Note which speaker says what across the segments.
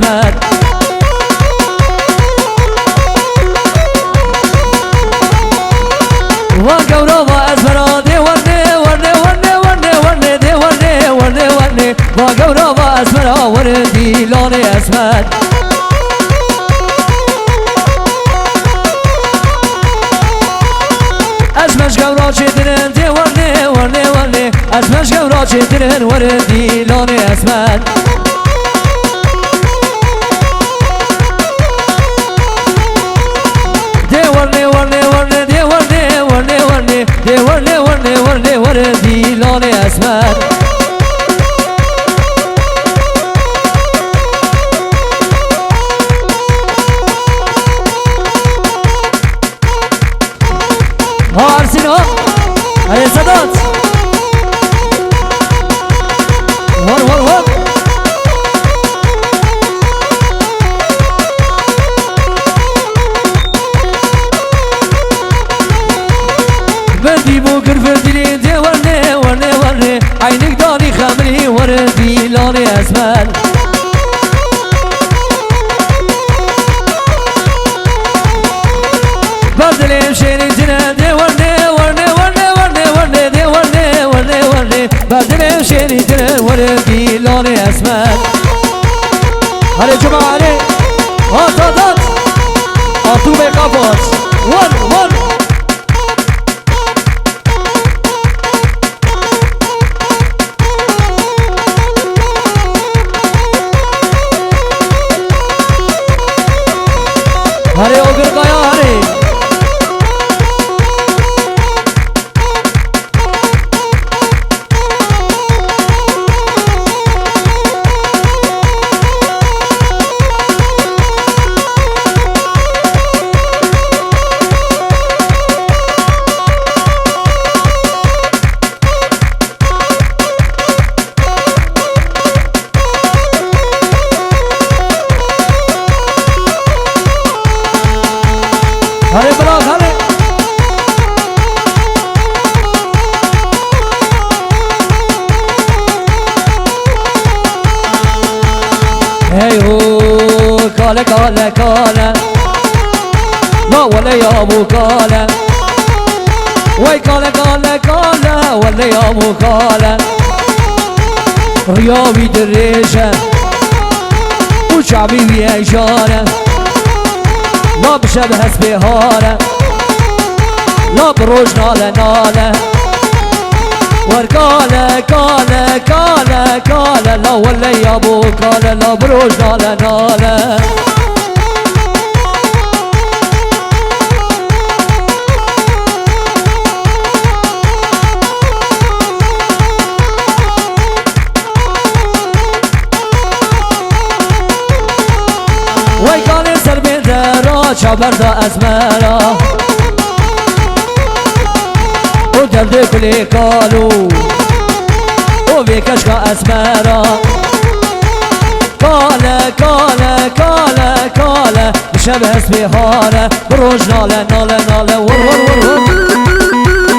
Speaker 1: اسمت وقورو واسمرا دي ورني ورني ورني ورني ورني دي ورني ورني ورني وقورو واسمرا وردي لوني اسمت اسمش قورو چیدرن دي ورني ورني ورني اسمش قورو چیدرن وردي لوني اسمت ورني ورني ورني دي ورني ورني ورني دي ورني ورني ورني وردي لوني اسمر ها ارسينو هاي سادات ور ور ور بدي بوكر فردي دي ورني ورني ورني عينك داني خمري وردي لوني اسمر بدلي مشيني جنا دي ورني ورني ورني ورني ورني دي ورني ورني ورني بدلي مشيني جنا وردي لوني اسمر هلي جماعة هلي هات هاتو بقفص ون ون هري اوگر قایا هري هري بلاغ هري هيهو كالا كالا كالا لا ولا يا ابو كالا وي كالا كالا كالا ولا يا ابو كالا رياضي دريشة وشعبي ويا إشارة لا بشبه سبهارة لا بروج نالة نالة ورقالة كالة كالة كالة لا ولا يا ابو كالة لا بروج نالة نالة وي كالة سر بندرا شابر دا اسمرا ودرد كلي كالو وبيكشكا اسمرا كالة كالة كالة كالة بشبه سبهارة بروج نالة نالة نالة ور ور ور ور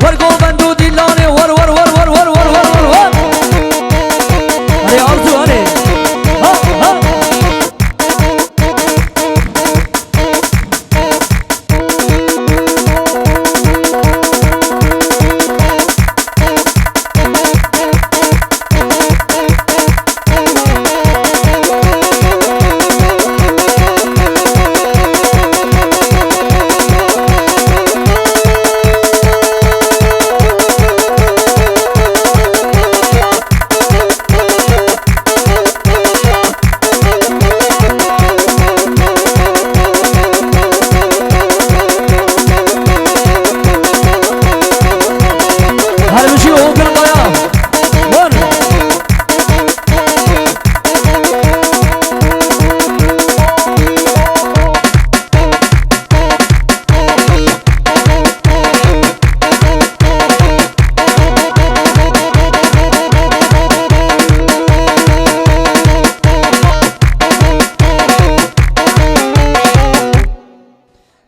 Speaker 1: ورقو بندو دلاني ور ور ور ور ور ور ور ور ور هري أرزو هري ها ها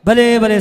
Speaker 1: بله بله